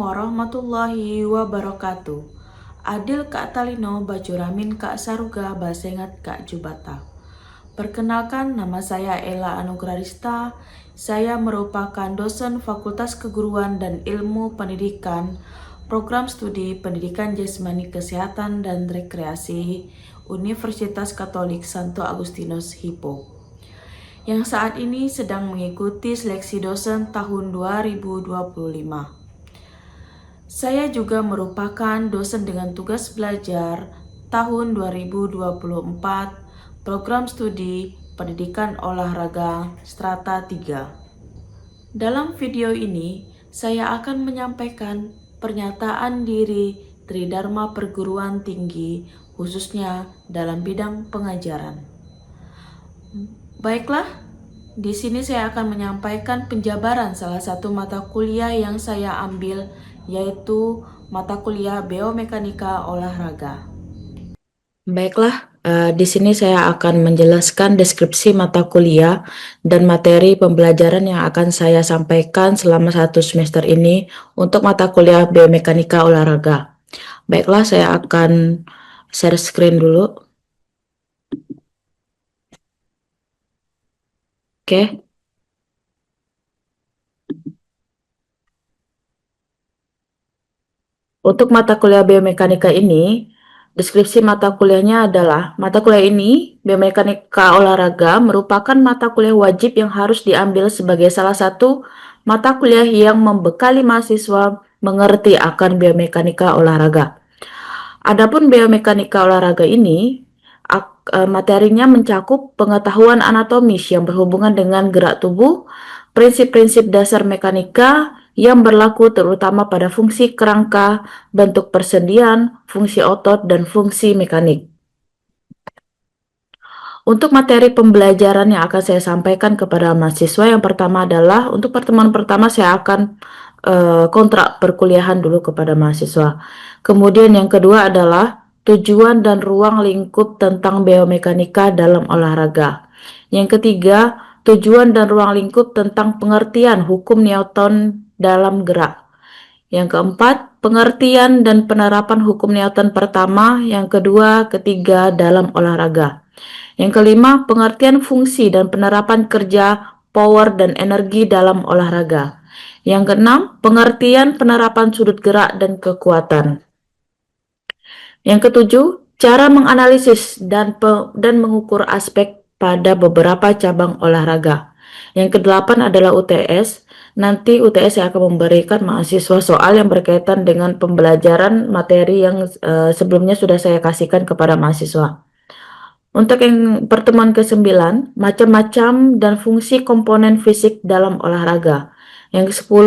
warahmatullahi wabarakatuh. Adil Kak Talino Bacuramin Kak Saruga Basengat Kak Jubata. Perkenalkan, nama saya Ella Anugrarista. Saya merupakan dosen Fakultas Keguruan dan Ilmu Pendidikan, Program Studi Pendidikan Jasmani Kesehatan dan Rekreasi, Universitas Katolik Santo Agustinus Hippo, yang saat ini sedang mengikuti seleksi dosen tahun 2025. Saya juga merupakan dosen dengan tugas belajar tahun 2024 Program Studi Pendidikan Olahraga Strata 3. Dalam video ini, saya akan menyampaikan pernyataan diri Tridharma Perguruan Tinggi khususnya dalam bidang pengajaran. Baiklah, di sini saya akan menyampaikan penjabaran salah satu mata kuliah yang saya ambil, yaitu mata kuliah Biomekanika Olahraga. Baiklah, di sini saya akan menjelaskan deskripsi mata kuliah dan materi pembelajaran yang akan saya sampaikan selama 1 semester ini untuk mata kuliah Biomekanika Olahraga. Baiklah, saya akan share screen dulu. Oke. Untuk mata kuliah biomekanika ini, deskripsi mata kuliahnya adalah, mata kuliah ini, biomekanika olahraga, merupakan mata kuliah wajib yang harus diambil sebagai salah satu mata kuliah yang membekali mahasiswa mengerti akan biomekanika olahraga. Adapun biomekanika olahraga ini, materinya mencakup pengetahuan anatomis yang berhubungan dengan gerak tubuh, prinsip-prinsip dasar mekanika yang berlaku terutama pada fungsi kerangka, bentuk persendian, fungsi otot, dan fungsi mekanik. Untuk materi pembelajaran yang akan saya sampaikan kepada mahasiswa, yang pertama adalah, untuk pertemuan pertama saya akan kontrak perkuliahan dulu kepada mahasiswa. Kemudian yang kedua adalah tujuan dan ruang lingkup tentang biomekanika dalam olahraga. Yang ketiga, tujuan dan ruang lingkup tentang pengertian hukum Newton dalam gerak. Yang keempat, pengertian dan penerapan hukum Newton pertama, yang kedua, ketiga dalam olahraga. Yang kelima, pengertian fungsi dan penerapan kerja, power dan energi dalam olahraga. Yang keenam, pengertian penerapan sudut gerak dan kekuatan. Yang ketujuh, cara menganalisis dan mengukur aspek pada beberapa cabang olahraga. Yang kedelapan adalah UTS. Nanti UTS yang akan memberikan mahasiswa soal yang berkaitan dengan pembelajaran materi yang sebelumnya sudah saya kasihkan kepada mahasiswa. Untuk yang pertemuan ke-9, macam-macam dan fungsi komponen fisik dalam olahraga. Yang ke-10,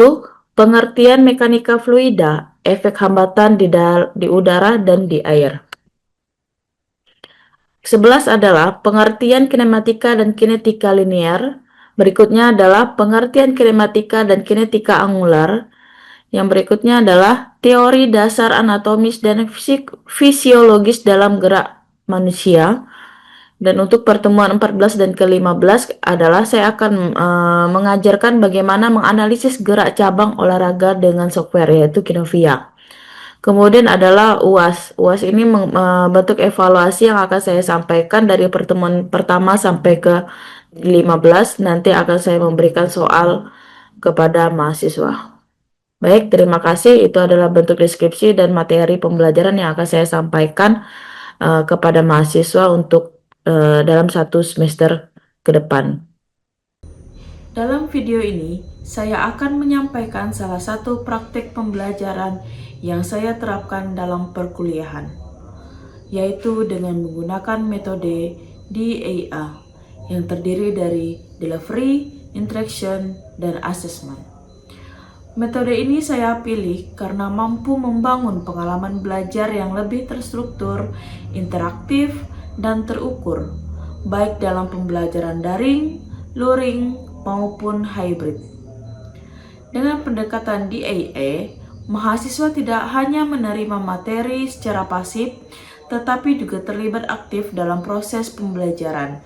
pengertian mekanika fluida, efek hambatan di udara dan di air. 11 adalah pengertian kinematika dan kinetika linear. Berikutnya adalah pengertian kinematika dan kinetika angular. Yang berikutnya adalah teori dasar anatomis dan fisiologis dalam gerak manusia. Dan untuk pertemuan 14 dan ke-15 adalah saya akan mengajarkan bagaimana menganalisis gerak cabang olahraga dengan software, yaitu Kinovia. Kemudian adalah UAS. UAS ini bentuk evaluasi yang akan saya sampaikan dari pertemuan pertama sampai ke 15. Nanti akan saya memberikan soal kepada mahasiswa. Baik, terima kasih. Itu adalah bentuk deskripsi dan materi pembelajaran yang akan saya sampaikan kepada mahasiswa untuk dalam 1 semester ke depan. Dalam video ini, saya akan menyampaikan salah satu praktik pembelajaran yang saya terapkan dalam perkuliahan, yaitu dengan menggunakan metode DAA yang terdiri dari Delivery, Interaction, dan Assessment. Metode ini saya pilih karena mampu membangun pengalaman belajar yang lebih terstruktur, interaktif, dan terukur, baik dalam pembelajaran daring, luring, maupun hybrid. Dengan pendekatan DAA, mahasiswa tidak hanya menerima materi secara pasif, tetapi juga terlibat aktif dalam proses pembelajaran,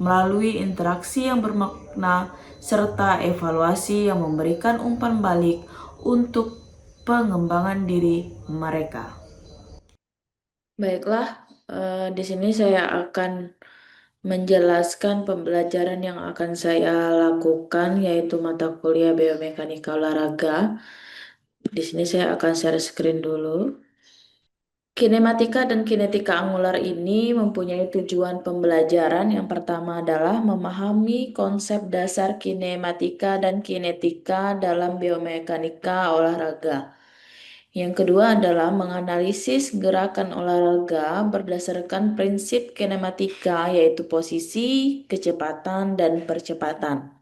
melalui interaksi yang bermakna, serta evaluasi yang memberikan umpan balik untuk pengembangan diri mereka. Baiklah, di sini saya akan menjelaskan pembelajaran yang akan saya lakukan, yaitu mata kuliah biomekanika olahraga. Di sini saya akan share screen dulu. Kinematika dan kinetika angular ini mempunyai tujuan pembelajaran. Yang pertama adalah memahami konsep dasar kinematika dan kinetika dalam biomekanika olahraga. Yang kedua adalah menganalisis gerakan olahraga berdasarkan prinsip kinematika, yaitu posisi, kecepatan, dan percepatan.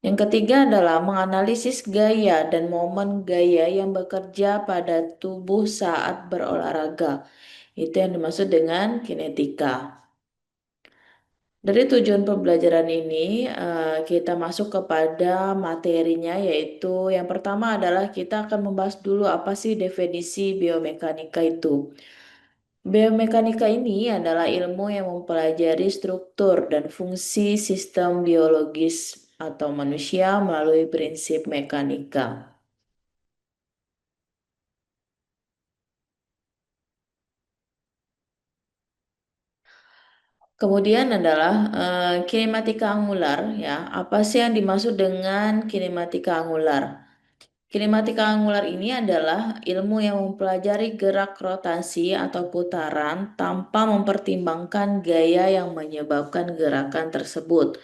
Yang ketiga adalah menganalisis gaya dan momen gaya yang bekerja pada tubuh saat berolahraga. Itu yang dimaksud dengan kinetika. Dari tujuan pembelajaran ini, kita masuk kepada materinya, yaitu yang pertama adalah kita akan membahas dulu apa sih definisi biomekanika itu. Biomekanika ini adalah ilmu yang mempelajari struktur dan fungsi sistem biologis atau manusia melalui prinsip mekanika. Kemudian adalah kinematika angular, ya. Apa sih yang dimaksud dengan kinematika angular? Kinematika angular ini adalah ilmu yang mempelajari gerak rotasi atau putaran tanpa mempertimbangkan gaya yang menyebabkan gerakan tersebut.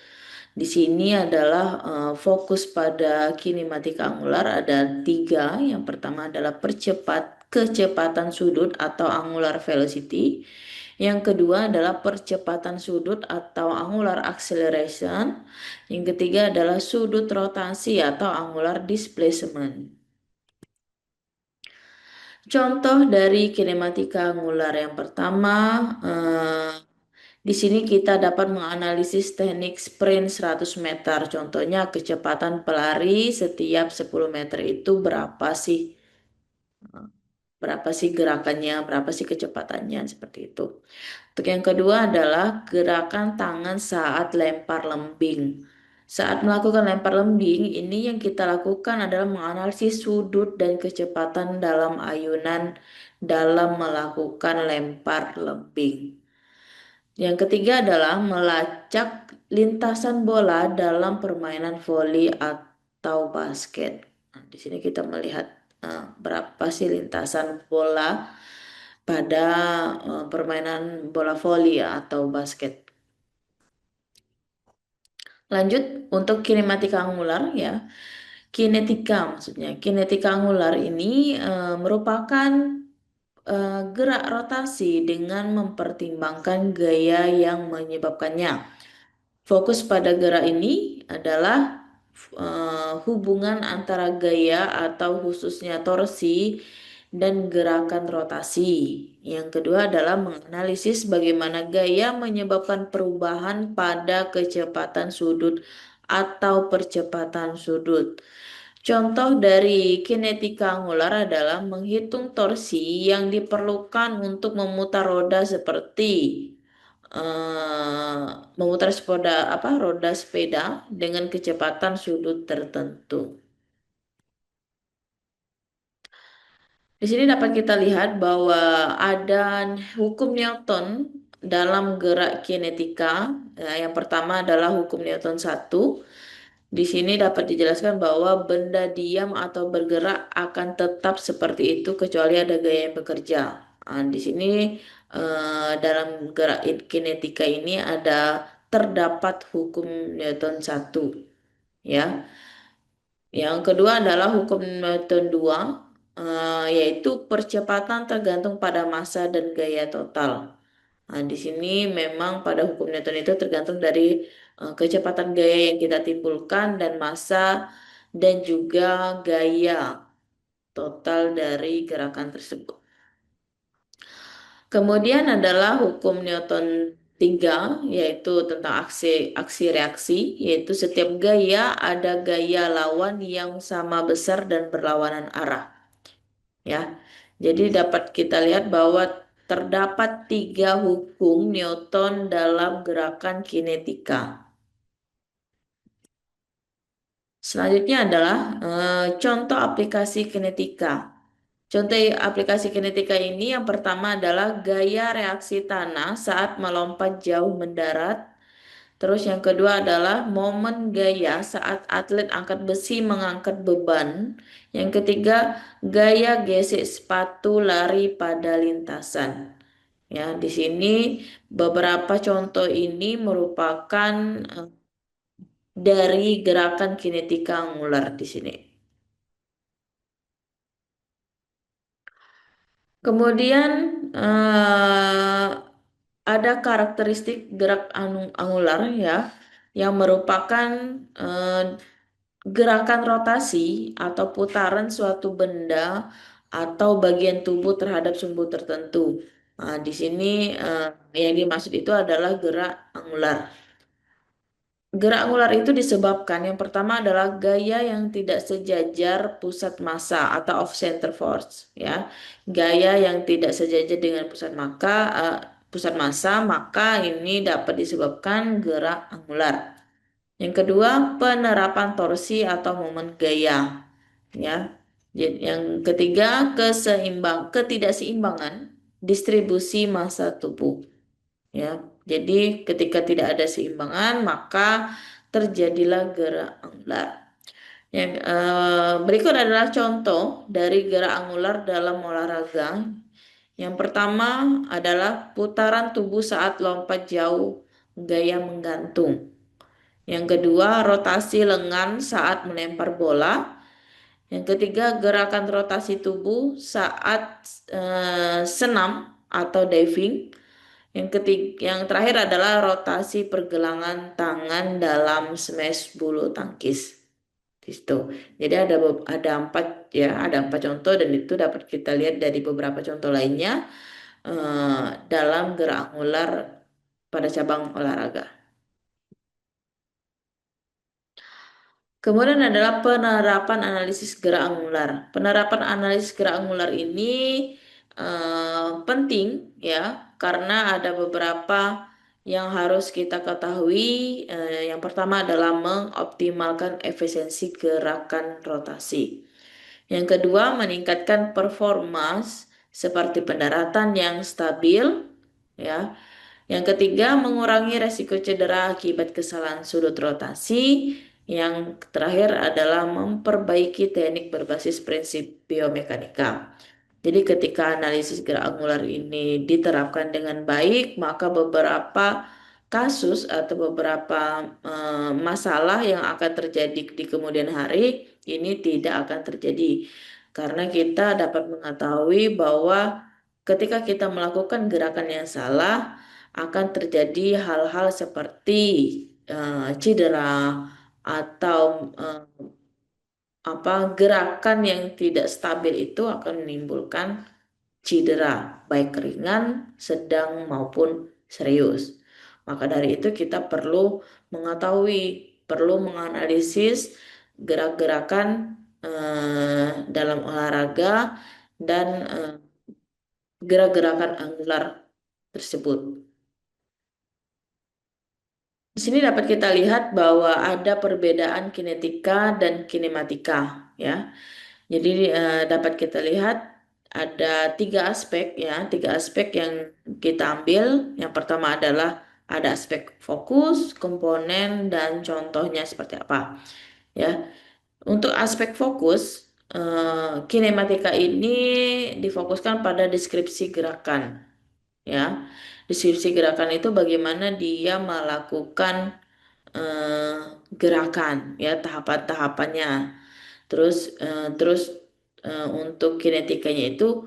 Di sini adalah fokus pada kinematika angular ada tiga. Yang pertama adalah kecepatan sudut atau angular velocity. Yang kedua adalah percepatan sudut atau angular acceleration. Yang ketiga adalah sudut rotasi atau angular displacement. Contoh dari kinematika angular yang pertama, di sini kita dapat menganalisis teknik sprint 100 meter. Contohnya kecepatan pelari setiap 10 meter itu berapa sih? Berapa sih gerakannya, berapa sih kecepatannya, seperti itu. Untuk yang kedua adalah gerakan tangan saat lempar lembing. Saat melakukan lempar lembing, ini yang kita lakukan adalah menganalisis sudut dan kecepatan dalam ayunan dalam melakukan lempar lembing. Yang ketiga adalah melacak lintasan bola dalam permainan voli atau basket. Nah, di sini kita melihat berapa sih lintasan bola pada permainan bola voli atau basket. Lanjut untuk kinematika angular, ya. Kinetika maksudnya. Kinetika angular ini merupakan gerak rotasi dengan mempertimbangkan gaya yang menyebabkannya. Fokus pada gerak ini adalah hubungan antara gaya atau khususnya torsi dan gerakan rotasi. Yang kedua adalah menganalisis bagaimana gaya menyebabkan perubahan pada kecepatan sudut atau percepatan sudut. Contoh dari kinetika angular adalah menghitung torsi yang diperlukan untuk memutar roda seperti memutar roda sepeda dengan kecepatan sudut tertentu. Di sini dapat kita lihat bahwa ada hukum Newton dalam gerak kinetika. Nah, yang pertama adalah hukum Newton 1. Di sini dapat dijelaskan bahwa benda diam atau bergerak akan tetap seperti itu kecuali ada gaya yang bekerja. Nah, di sini dalam gerak kinetika ini terdapat hukum Newton 1, ya. Yang kedua adalah hukum Newton 2, yaitu percepatan tergantung pada massa dan gaya total. Nah, di sini memang pada hukum Newton itu tergantung dari kecepatan gaya yang kita timbulkan dan massa dan juga gaya total dari gerakan tersebut. Kemudian adalah hukum Newton 3, yaitu tentang aksi reaksi, yaitu setiap gaya ada gaya lawan yang sama besar dan berlawanan arah. Ya, jadi dapat kita lihat bahwa terdapat 3 hukum Newton dalam gerakan kinetika. Selanjutnya adalah contoh aplikasi kinetika. Contoh aplikasi kinetika ini yang pertama adalah gaya reaksi tanah saat melompat jauh mendarat. Terus yang kedua adalah momen gaya saat atlet angkat besi mengangkat beban. Yang ketiga, gaya gesek sepatu lari pada lintasan. Ya, di sini beberapa contoh ini merupakan eh, dari gerakan kinetika angular di sini. Kemudian eh, ada karakteristik gerak angular ya, yang merupakan eh, gerakan rotasi atau putaran suatu benda atau bagian tubuh terhadap sumbu tertentu. Nah, di sini yang dimaksud itu adalah gerak angular. Gerak angular itu disebabkan yang pertama adalah gaya yang tidak sejajar pusat massa atau off center force ya. Gaya yang tidak sejajar dengan pusat massa maka ini dapat disebabkan gerak angular. Yang kedua, penerapan torsi atau momen gaya ya. Yang ketiga, ketidakseimbangan distribusi massa tubuh ya. Jadi ketika tidak ada seimbangan maka terjadilah gerak angular. Yang berikut adalah contoh dari gerak angular dalam olahraga. Yang pertama adalah putaran tubuh saat lompat jauh gaya menggantung. Yang kedua, rotasi lengan saat melempar bola. Yang ketiga, gerakan rotasi tubuh saat senam atau diving. Yang terakhir adalah rotasi pergelangan tangan dalam smash bulu tangkis. Gitu. Jadi ada empat ya, ada empat contoh dan itu dapat kita lihat dari beberapa contoh lainnya dalam gerak angular pada cabang olahraga. Kemudian adalah penerapan analisis gerak angular. Penerapan analisis gerak angular ini penting ya karena ada beberapa yang harus kita ketahui. Yang pertama adalah mengoptimalkan efisiensi gerakan rotasi. Yang kedua, meningkatkan performa seperti pendaratan yang stabil ya. Yang ketiga, mengurangi resiko cedera akibat kesalahan sudut rotasi. Yang terakhir adalah memperbaiki teknik berbasis prinsip biomekanika. Jadi ketika analisis gerak angular ini diterapkan dengan baik, maka beberapa kasus atau beberapa masalah yang akan terjadi di kemudian hari ini tidak akan terjadi. Karena kita dapat mengetahui bahwa ketika kita melakukan gerakan yang salah, akan terjadi hal-hal seperti cedera atau gerakan yang tidak stabil itu akan menimbulkan cedera, baik ringan, sedang maupun serius. Maka dari itu kita perlu mengetahui, perlu menganalisis gerak-gerakan dalam olahraga dan gerak-gerakan angular tersebut. Di sini dapat kita lihat bahwa ada perbedaan kinetika dan kinematika, ya. Jadi dapat kita lihat ada tiga aspek yang kita ambil. Yang pertama adalah ada aspek fokus, komponen, dan contohnya seperti apa. Ya, untuk aspek fokus, kinematika ini difokuskan pada deskripsi gerakan. Ya, deskripsi gerakan itu bagaimana dia melakukan eh, gerakan, ya tahapan-tahapannya. Terus untuk kinetikanya itu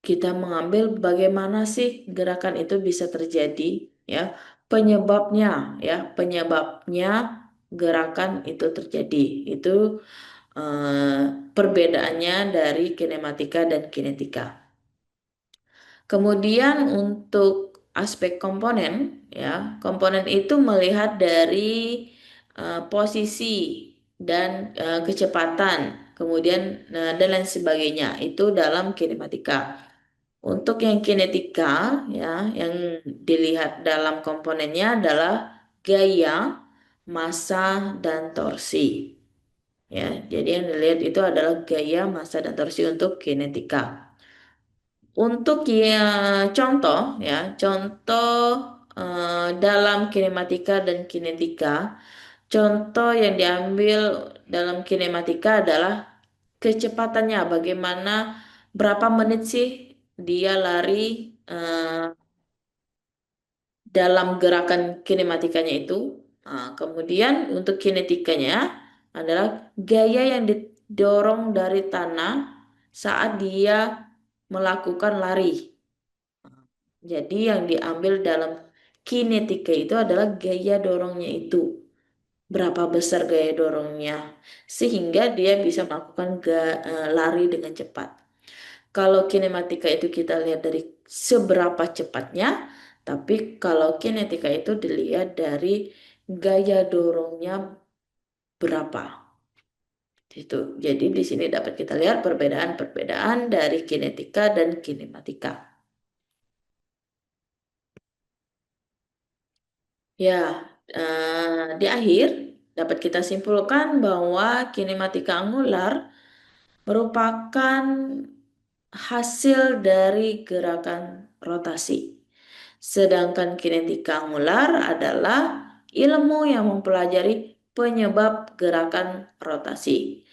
kita mengambil bagaimana sih gerakan itu bisa terjadi, ya penyebabnya, ya penyebabnya gerakan itu terjadi. Itu perbedaannya dari kinematika dan kinetika. Kemudian untuk aspek komponen, ya komponen itu melihat dari posisi dan kecepatan, kemudian dan lain sebagainya. Itu dalam kinematika. Untuk yang kinetika, ya yang dilihat dalam komponennya adalah gaya, massa, dan torsi. Ya, jadi yang dilihat itu adalah gaya, massa, dan torsi untuk kinetika. Untuk contoh dalam kinematika dan kinetika, contoh yang diambil dalam kinematika adalah kecepatannya, bagaimana berapa menit sih dia lari dalam gerakan kinematikanya itu. Kemudian untuk kinetikanya adalah gaya yang didorong dari tanah saat dia melakukan lari. Jadi yang diambil dalam kinetika itu adalah gaya dorongnya itu. Berapa besar gaya dorongnya sehingga dia bisa melakukan lari dengan cepat. Kalau kinematika itu kita lihat dari seberapa cepatnya, tapi kalau kinetika itu dilihat dari gaya dorongnya berapa. Itu. Jadi di sini dapat kita lihat perbedaan-perbedaan dari kinetika dan kinematika. Ya, di akhir dapat kita simpulkan bahwa kinematika angular merupakan hasil dari gerakan rotasi. Sedangkan kinetika angular adalah ilmu yang mempelajari penyebab gerakan rotasi.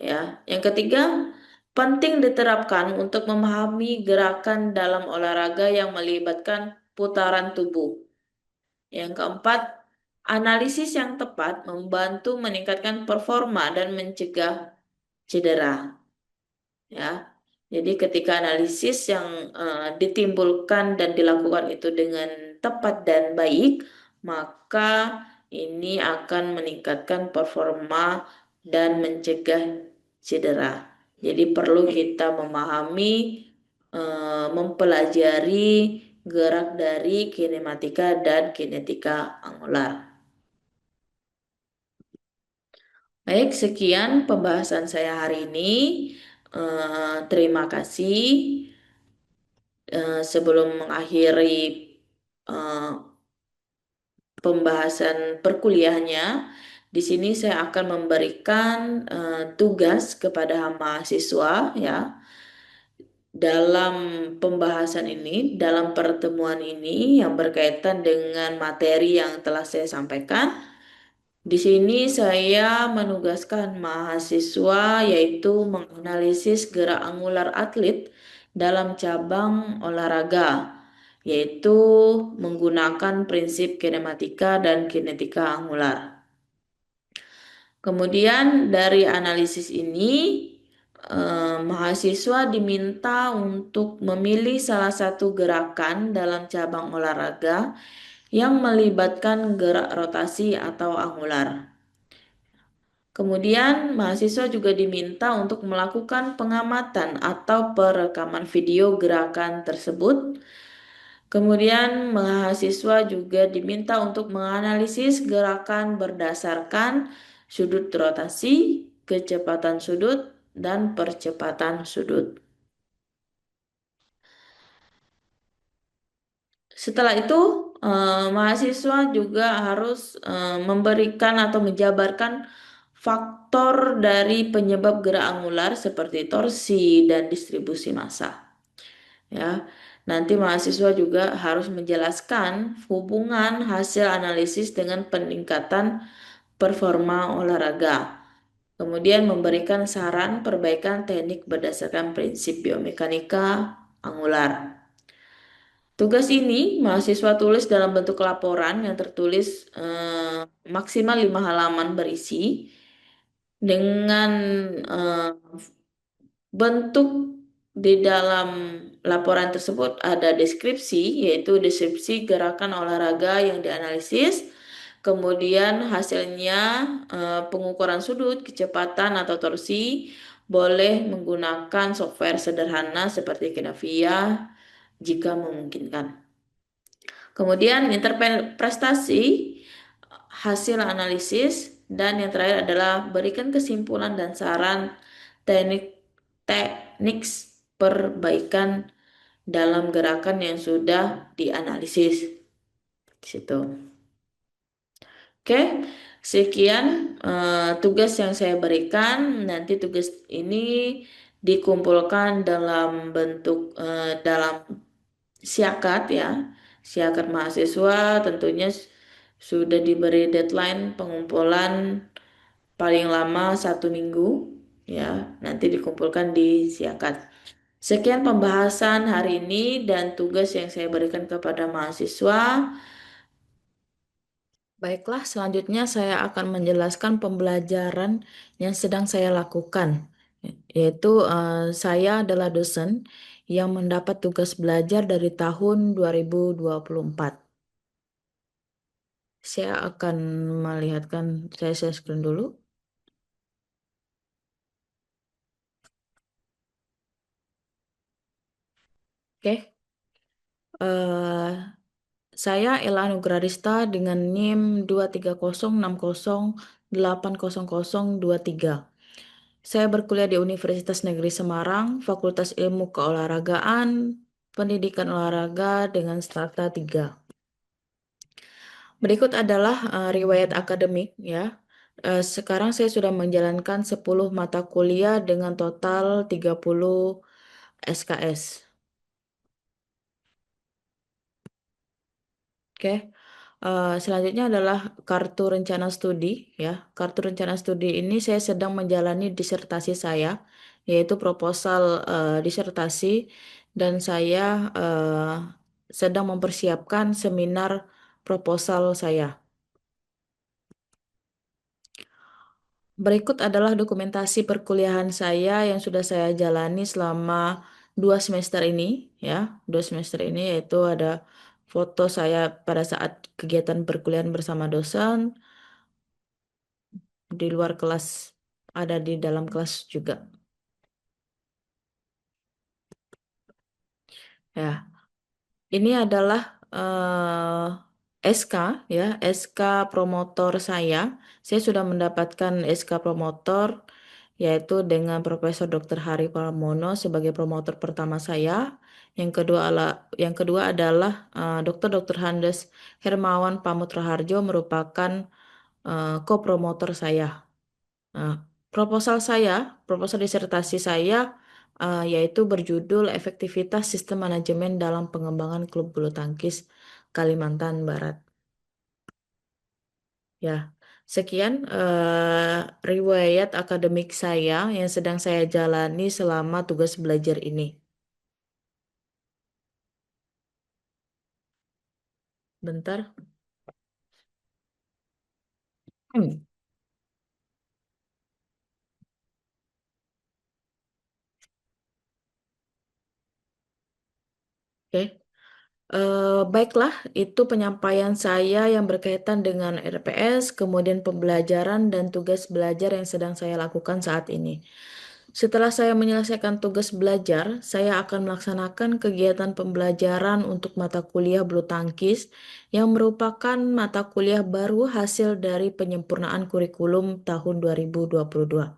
Ya, yang ketiga, penting diterapkan untuk memahami gerakan dalam olahraga yang melibatkan putaran tubuh. Yang keempat, analisis yang tepat membantu meningkatkan performa dan mencegah cedera. Ya, jadi ketika analisis yang ditimbulkan dan dilakukan itu dengan tepat dan baik, maka ini akan meningkatkan performa dan mencegah cedera. Jadi perlu kita memahami, mempelajari gerak dari kinematika dan kinetika angular. Baik, sekian pembahasan saya hari ini. Terima kasih. Sebelum mengakhiri eh, pembahasan perkuliahannya, di sini saya akan memberikan tugas kepada mahasiswa ya dalam pembahasan ini, dalam pertemuan ini yang berkaitan dengan materi yang telah saya sampaikan. Di sini saya menugaskan mahasiswa yaitu menganalisis gerak angular atlet dalam cabang olahraga, yaitu menggunakan prinsip kinematika dan kinetika angular. Kemudian dari analisis ini, mahasiswa diminta untuk memilih salah satu gerakan dalam cabang olahraga yang melibatkan gerak rotasi atau angular. Kemudian, mahasiswa juga diminta untuk melakukan pengamatan atau perekaman video gerakan tersebut. Kemudian, mahasiswa juga diminta untuk menganalisis gerakan berdasarkan sudut rotasi, kecepatan sudut, dan percepatan sudut. Setelah itu, mahasiswa juga harus memberikan atau menjabarkan faktor dari penyebab gerak angular seperti torsi dan distribusi massa. Ya, nanti mahasiswa juga harus menjelaskan hubungan hasil analisis dengan peningkatan performa olahraga. Kemudian memberikan saran perbaikan teknik berdasarkan prinsip biomekanika angular. Tugas ini mahasiswa tulis dalam bentuk laporan yang tertulis maksimal 5 halaman berisi dengan eh, bentuk di dalam laporan tersebut ada deskripsi, yaitu deskripsi gerakan olahraga yang dianalisis, kemudian hasilnya pengukuran sudut, kecepatan atau torsi, boleh menggunakan software sederhana seperti Kinavia jika memungkinkan. Kemudian interpretasi hasil analisis dan yang terakhir adalah berikan kesimpulan dan saran teknik perbaikan dalam gerakan yang sudah dianalisis. Di situ. Oke, sekian tugas yang saya berikan. Nanti tugas ini dikumpulkan dalam bentuk dalam siakat ya, siakat mahasiswa tentunya sudah diberi deadline pengumpulan paling lama 1 minggu ya, nanti dikumpulkan di siakat. Sekian pembahasan hari ini dan tugas yang saya berikan kepada mahasiswa. Baiklah, selanjutnya saya akan menjelaskan pembelajaran yang sedang saya lakukan, yaitu saya adalah dosen yang mendapat tugas belajar dari tahun 2024. Saya akan melihatkan, saya share screen dulu. Oke. Eh, saya Ella Nugrarista dengan NIM 230608023. Saya berkuliah di Universitas Negeri Semarang, Fakultas Ilmu Keolahragaan, Pendidikan Olahraga dengan strata 3. Berikut adalah riwayat akademik ya. Sekarang saya sudah menjalankan 10 mata kuliah dengan total 30 SKS. Oke. Selanjutnya adalah kartu rencana studi ya. Kartu rencana studi ini saya sedang menjalani disertasi saya, yaitu proposal disertasi, dan saya sedang mempersiapkan seminar proposal saya. Berikut adalah dokumentasi perkuliahan saya yang sudah saya jalani selama 2 semester ini ya. 2 semester ini yaitu ada foto saya pada saat kegiatan perkuliahan bersama dosen, di luar kelas, ada di dalam kelas juga. Ya, ini adalah SK ya, SK promotor saya. Saya sudah mendapatkan SK promotor yaitu dengan Profesor Dr. Hari Pramono sebagai promotor pertama saya. Yang kedua adalah Dr. Handes Hermawan Pamutra Harjo merupakan co-promotor saya. Nah, proposal saya, proposal disertasi saya yaitu berjudul Efektivitas Sistem Manajemen dalam Pengembangan Klub Bulu Tangkis Kalimantan Barat. Ya, sekian riwayat akademik saya yang sedang saya jalani selama tugas belajar ini. Bentar. Hmm, Oke. Baiklah, itu penyampaian saya yang berkaitan dengan RPS, kemudian pembelajaran dan tugas belajar yang sedang saya lakukan saat ini. Setelah saya menyelesaikan tugas belajar, saya akan melaksanakan kegiatan pembelajaran untuk mata kuliah bulu tangkis yang merupakan mata kuliah baru hasil dari penyempurnaan kurikulum tahun 2022.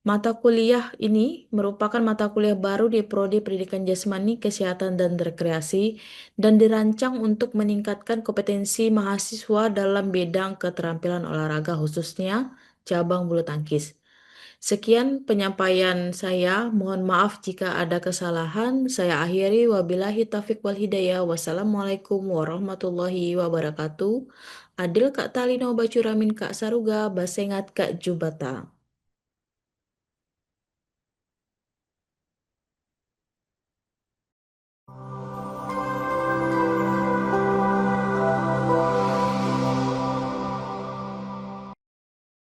Mata kuliah ini merupakan mata kuliah baru di Prodi Pendidikan Jasmani, Kesehatan, dan Rekreasi dan dirancang untuk meningkatkan kompetensi mahasiswa dalam bidang keterampilan olahraga khususnya cabang bulu tangkis. Sekian penyampaian saya. Mohon maaf jika ada kesalahan. Saya akhiri. Wabillahi taufiq wal hidayah. Wassalamualaikum warahmatullahi wabarakatuh. Adil Kak Talino Bacuramin Kak Saruga Basengat Kak Jubata.